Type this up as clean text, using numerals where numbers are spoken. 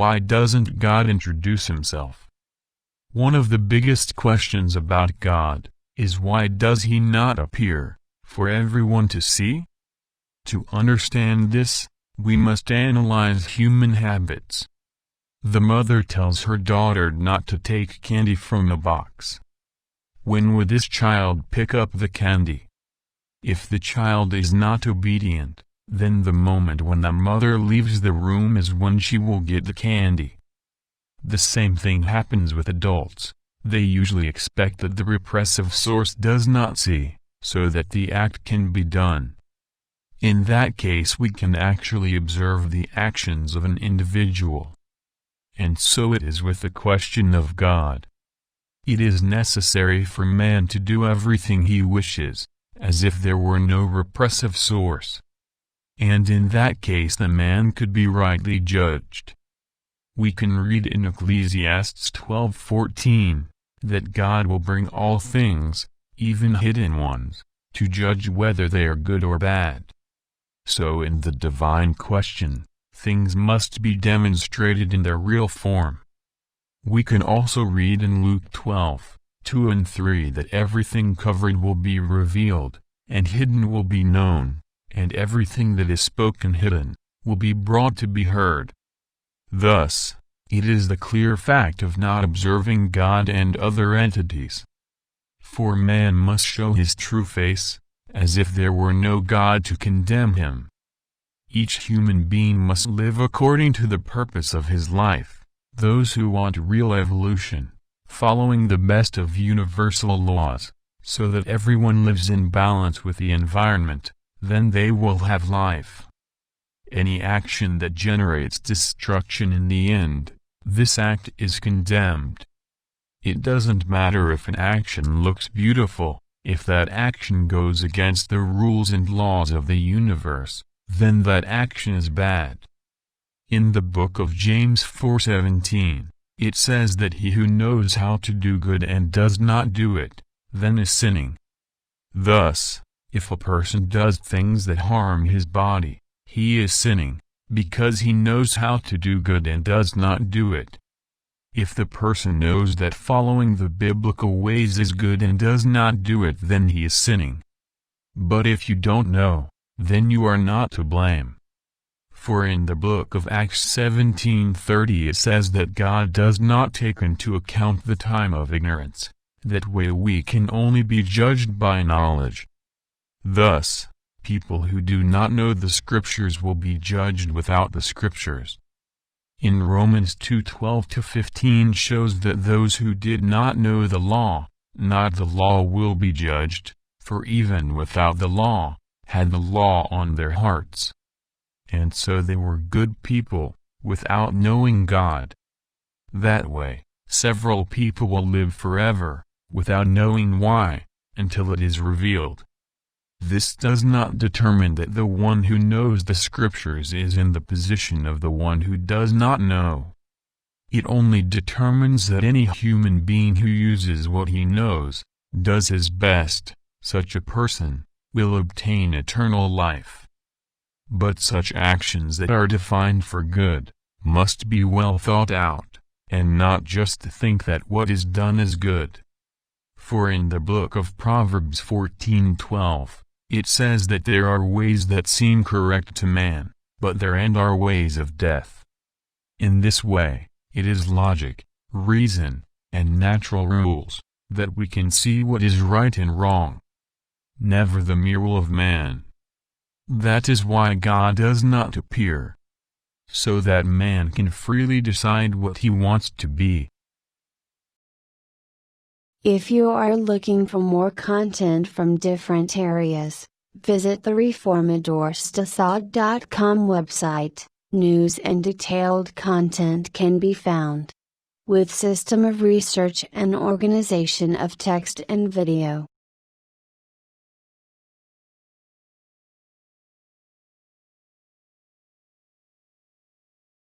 why doesn't God introduce himself? One of the biggest questions about God is why does he not appear for everyone to see? To understand this, we must analyze human habits. The mother tells her daughter not to take candy from a box. When would this child pick up the candy? If the child is not obedient, then the moment when the mother leaves the room is when she will get the candy. The same thing happens with adults. They usually expect that the repressive source does not see, so that the act can be done. In that case we can actually observe the actions of an individual. And so it is with the question of God. It is necessary for man to do everything he wishes, as if there were no repressive source. And in that case the man could be rightly judged. We can read in Ecclesiastes 12:14, that God will bring all things, even hidden ones, to judge whether they are good or bad. So in the divine question, things must be demonstrated in their real form. We can also read in Luke 12:2 and 3 that everything covered will be revealed, and hidden will be known, and everything that is spoken hidden will be brought to be heard. Thus, it is the clear fact of not observing God and other entities. For man must show his true face, as if there were no God to condemn him. Each human being must live according to the purpose of his life. Those who want real evolution, following the best of universal laws, so that everyone lives in balance with the environment, then they will have life. Any action that generates destruction in the end, this act is condemned. It doesn't matter if an action looks beautiful, if that action goes against the rules and laws of the universe, then that action is bad. In the book of James 4:17, it says that he who knows how to do good and does not do it, then is sinning. Thus, if a person does things that harm his body, he is sinning, because he knows how to do good and does not do it. If the person knows that following the biblical ways is good and does not do it, then he is sinning. But if you don't know, then you are not to blame. For in the book of Acts 17:30 it says that God does not take into account the time of ignorance, that way we can only be judged by knowledge. Thus, people who do not know the Scriptures will be judged without the Scriptures. In Romans 2:12-15 shows that those who did not know the law, not the law will be judged, for even without the law, had the law on their hearts. And so they were good people, without knowing God. That way, several people will live forever, without knowing why, until it is revealed. This does not determine that the one who knows the Scriptures is in the position of the one who does not know. It only determines that any human being who uses what he knows, does his best, such a person will obtain eternal life. But such actions that are defined for good must be well thought out, and not just think that what is done is good. For in the book of Proverbs 14:12, it says that there are ways that seem correct to man, but their end are ways of death. In this way, it is logic, reason, and natural rules, that we can see what is right and wrong. Never the mere will of man. That is why God does not appear, so that man can freely decide what he wants to be. If you are looking for more content from different areas, visit the reformadorstad.com website. News and detailed content can be found, with system of research and organization of text and video.